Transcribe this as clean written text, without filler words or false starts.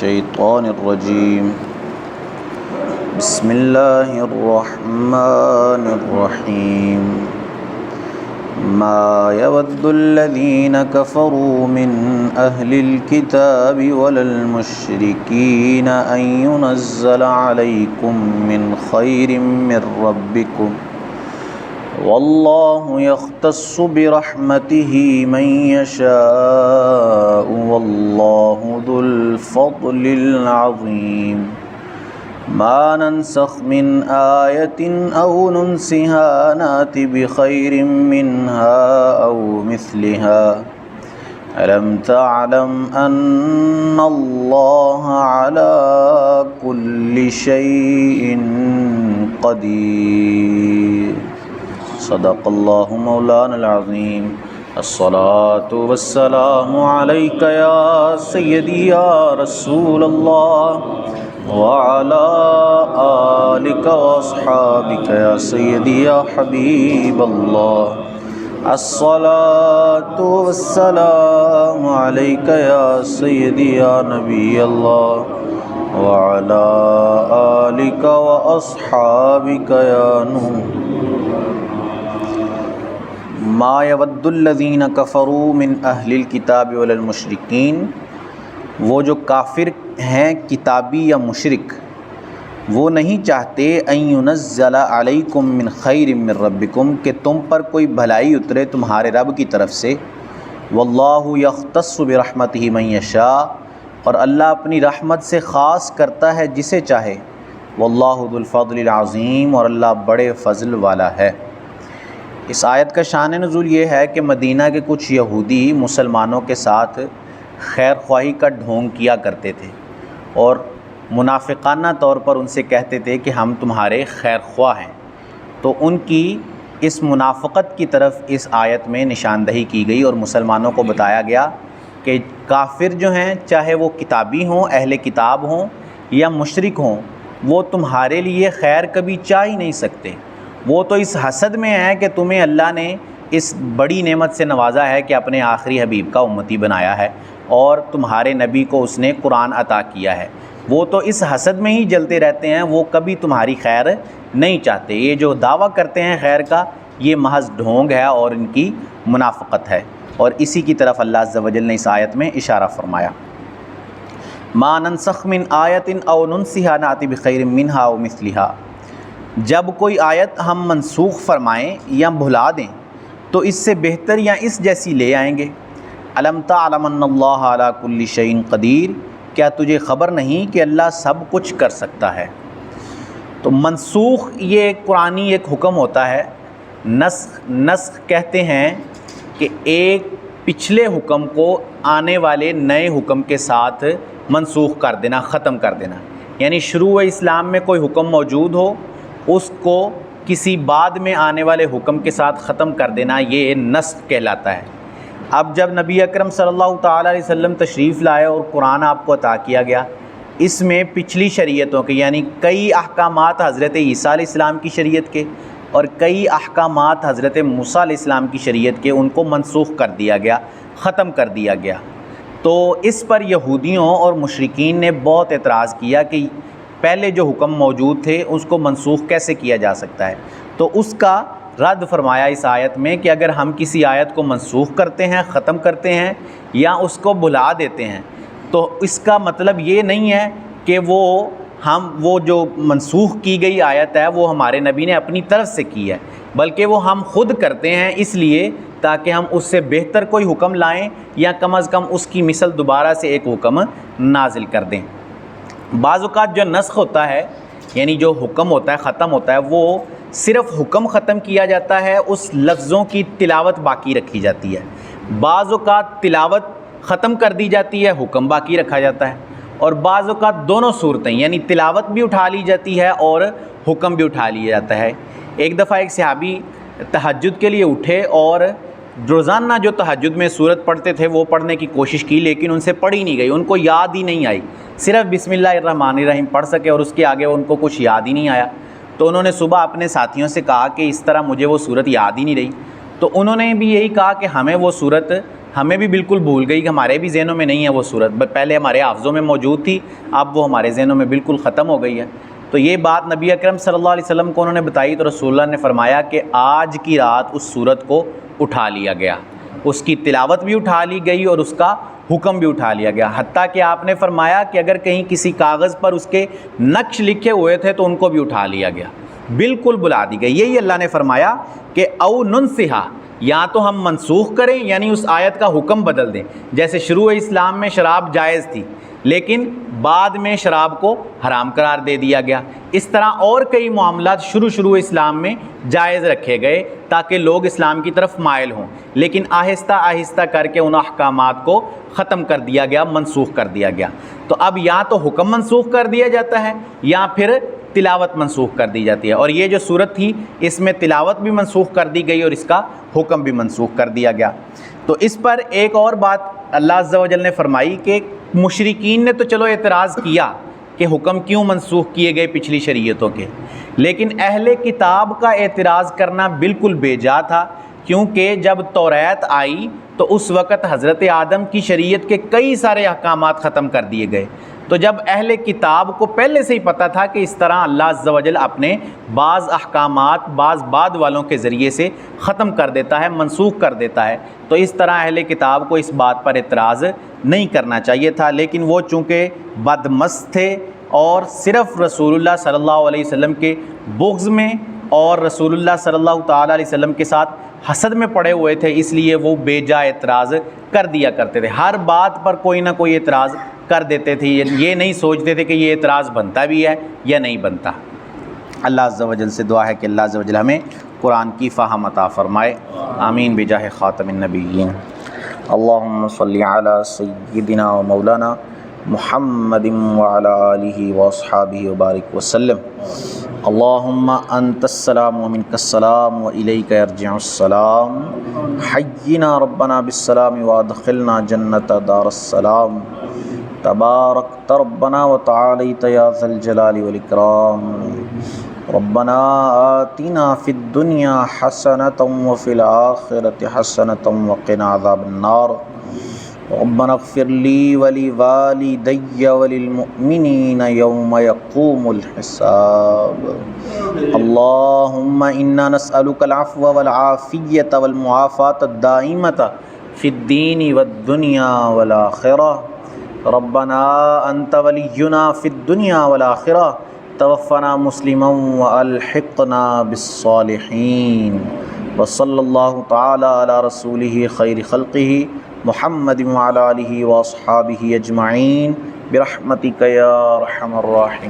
الشيطان الرجيم بسم الله الرحمن الرحيم ما يود الذين كفروا من أهل الكتاب ولا المشركين أن ينزل عليكم من خير من ربكم والله يختص برحمته من يشاء والله ذو الفضل العظيم ما ننسخ من آية أو ننسها نأت بخير منها أو مثلها ألم تعلم أن الله على كل شيء قدير صدق الله مولانا العظيم الصلاة والسلام عليك يا سيدي يا رسول الله وعلى آلك وأصحابك يا سيدي يا حبيب الله الصلاة والسلام عليك يا سيدي يا نبي الله وعلى آلك وأصحابك يا نور ما يود الذين كفروا من اہل الکتاب ولا المشرکین، وہ جو کافر ہیں کتابی یا مشرک، وہ نہیں چاہتے ان ينزل علیکم من خیر من ربکم، کہ تم پر کوئی بھلائی اترے تمہارے رب کی طرف سے، واللہ یختص برحمتہ من یشاء، اور اللہ اپنی رحمت سے خاص کرتا ہے جسے چاہے، واللہ ذو الفضل العظیم، اور اللہ بڑے فضل والا ہے۔ اس آیت کا شان نزول یہ ہے کہ مدینہ کے کچھ یہودی مسلمانوں کے ساتھ خیر خواہی کا ڈھونگ کیا کرتے تھے اور منافقانہ طور پر ان سے کہتے تھے کہ ہم تمہارے خیر خواہ ہیں، تو ان کی اس منافقت کی طرف اس آیت میں نشاندہی کی گئی اور مسلمانوں کو بتایا گیا کہ کافر جو ہیں، چاہے وہ کتابی ہوں، اہل کتاب ہوں یا مشرک ہوں، وہ تمہارے لیے خیر کبھی چاہ ہی نہیں سکتے۔ وہ تو اس حسد میں ہے کہ تمہیں اللہ نے اس بڑی نعمت سے نوازا ہے کہ اپنے آخری حبیب کا امتی بنایا ہے اور تمہارے نبی کو اس نے قرآن عطا کیا ہے، وہ تو اس حسد میں ہی جلتے رہتے ہیں، وہ کبھی تمہاری خیر نہیں چاہتے۔ یہ جو دعویٰ کرتے ہیں خیر کا، یہ محض ڈھونگ ہے اور ان کی منافقت ہے، اور اسی کی طرف اللہ عز و جل نے اس آیت میں اشارہ فرمایا۔ ما ننسخ من آیت او ننسها نأتی بخیر منها او مثلها، جب کوئی آیت ہم منسوخ فرمائیں یا بھلا دیں تو اس سے بہتر یا اس جیسی لے آئیں گے۔ الم تعلم ان اللہ علی کل شیء قدیر، کیا تجھے خبر نہیں کہ اللہ سب کچھ کر سکتا ہے؟ تو منسوخ یہ قرآنی ایک حکم ہوتا ہے۔ نسخ کہتے ہیں کہ ایک پچھلے حکم کو آنے والے نئے حکم کے ساتھ منسوخ کر دینا، ختم کر دینا، یعنی شروع اسلام میں کوئی حکم موجود ہو، اس کو کسی بعد میں آنے والے حکم کے ساتھ ختم کر دینا، یہ نسخ کہلاتا ہے۔ اب جب نبی اکرم صلی اللہ تعالیٰ علیہ وسلم تشریف لائے اور قرآن آپ کو عطا کیا گیا، اس میں پچھلی شریعتوں کے یعنی کئی احکامات حضرت عیسیٰ علیہ السلام کی شریعت کے اور کئی احکامات حضرت موسیٰ علیہ السلام کی شریعت کے، ان کو منسوخ کر دیا گیا، ختم کر دیا گیا۔ تو اس پر یہودیوں اور مشرکین نے بہت اعتراض کیا کہ پہلے جو حکم موجود تھے اس کو منسوخ کیسے کیا جا سکتا ہے، تو اس کا رد فرمایا اس آیت میں کہ اگر ہم کسی آیت کو منسوخ کرتے ہیں، ختم کرتے ہیں یا اس کو بھلا دیتے ہیں، تو اس کا مطلب یہ نہیں ہے کہ وہ جو منسوخ کی گئی آیت ہے وہ ہمارے نبی نے اپنی طرف سے کی ہے، بلکہ وہ ہم خود کرتے ہیں اس لیے تاکہ ہم اس سے بہتر کوئی حکم لائیں یا کم از کم اس کی مثل دوبارہ سے ایک حکم نازل کر دیں۔ بعض اوقات جو نسخ ہوتا ہے، یعنی جو حکم ہوتا ہے، ختم ہوتا ہے، وہ صرف حکم ختم کیا جاتا ہے، اس لفظوں کی تلاوت باقی رکھی جاتی ہے۔ بعض اوقات تلاوت ختم کر دی جاتی ہے، حکم باقی رکھا جاتا ہے، اور بعض اوقات دونوں صورتیں، یعنی تلاوت بھی اٹھا لی جاتی ہے اور حکم بھی اٹھا لیا جاتا ہے۔ ایک دفعہ ایک صحابی تہجد کے لیے اٹھے اور روزانہ جو تہجد میں سورت پڑھتے تھے وہ پڑھنے کی کوشش کی، لیکن ان سے پڑھی نہیں گئی، ان کو یاد ہی نہیں آئی، صرف بسم اللہ الرحمن الرحیم پڑھ سکے اور اس کے آگے ان کو کچھ یاد ہی نہیں آیا۔ تو انہوں نے صبح اپنے ساتھیوں سے کہا کہ اس طرح مجھے وہ سورت یاد ہی نہیں رہی، تو انہوں نے بھی یہی کہا کہ ہمیں وہ سورت ہمیں بھی بالکل بھول گئی، کہ ہمارے بھی ذہنوں میں نہیں ہے وہ صورت، پہلے ہمارے حافظوں میں موجود تھی، اب وہ ہمارے ذہنوں میں بالکل ختم ہو گئی ہے۔ تو یہ بات نبی اکرم صلی اللہ علیہ وسلم کو انہوں نے بتائی، تو رسول اللہ نے فرمایا کہ آج کی رات اس صورت کو اٹھا لیا گیا، اس کی تلاوت بھی اٹھا لی گئی اور اس کا حکم بھی اٹھا لیا گیا، حتیٰ کہ آپ نے فرمایا کہ اگر کہیں کسی کاغذ پر اس کے نقش لکھے ہوئے تھے تو ان کو بھی اٹھا لیا گیا، بالکل بلا دی گئی۔ یہی اللہ نے فرمایا کہ او ننسہا، یا تو ہم منسوخ کریں، یعنی اس آیت کا حکم بدل دیں۔ جیسے شروع اسلام میں شراب جائز تھی لیکن بعد میں شراب کو حرام قرار دے دیا گیا، اس طرح اور کئی معاملات شروع اسلام میں جائز رکھے گئے تاکہ لوگ اسلام کی طرف مائل ہوں، لیکن آہستہ آہستہ کر کے ان احکامات کو ختم کر دیا گیا، منسوخ کر دیا گیا۔ تو اب یا تو حکم منسوخ کر دیا جاتا ہے یا پھر تلاوت منسوخ کر دی جاتی ہے، اور یہ جو صورت تھی اس میں تلاوت بھی منسوخ کر دی گئی اور اس کا حکم بھی منسوخ کر دیا گیا۔ تو اس پر ایک اور بات اللہ عز و جل نے فرمائی کہ مشرکین نے تو چلو اعتراض کیا کہ حکم کیوں منسوخ کیے گئے پچھلی شریعتوں کے، لیکن اہل کتاب کا اعتراض کرنا بالکل بے جا تھا، کیونکہ جب توریت آئی تو اس وقت حضرت آدم کی شریعت کے کئی سارے احکامات ختم کر دیے گئے۔ تو جب اہل کتاب کو پہلے سے ہی پتہ تھا کہ اس طرح اللہ عز و جل اپنے بعض احکامات بعد والوں کے ذریعے سے ختم کر دیتا ہے، منسوخ کر دیتا ہے، تو اس طرح اہل کتاب کو اس بات پر اعتراض نہیں کرنا چاہیے تھا، لیکن وہ چونکہ بدمست تھے اور صرف رسول اللہ صلی اللہ علیہ وسلم کے بغض میں اور رسول اللہ صلی اللہ تعالیٰ علیہ وسلم کے ساتھ حسد میں پڑے ہوئے تھے، اس لیے وہ بے جا اعتراض کر دیا کرتے تھے، ہر بات پر کوئی نہ کوئی اعتراض کر دیتے تھے، یہ نہیں سوچتے تھے کہ یہ اعتراض بنتا بھی ہے یا نہیں بنتا۔ اللہ عز و جل سے دعا ہے کہ اللہ عز و جل ہمیں قرآن کی فہم عطا فرمائے، آمین بجاہ خاتم النبیین۔ اللہم صلی علی سیدنا و مولانا محمد وعلی آلہ واصحابہ وبارک وسلم۔ اللہم انت السلام ومنک السلام والیک یرجع السلام، حینا ربنا بالسلام وادخلنا جنت دار السلام، تبارکت ربنا وتعالیت یا ذا الجلال والاکرام، ربنا آتنا فی الدنیا حسنۃ وفی الآخرۃ حسنۃ وقنا عذاب النار، ربنا اغفر لی ولوالدی وللمؤمنین یوم یقوم الحساب۔ اللہم انا نسألک العفو والعافیۃ والمعافاۃ الدائمۃ فی الدین والدنیا والآخرہ، ربنا انت ولینا فی الدنیا والآخرہ، توفنا مسلما والحقنا بالصالحین، وصلی اللہ تعالی علی رسولہ خیر خلقہ محمد وعلی آلہ واصحابہ اجمعین برحمتک یا ارحم الراحمین۔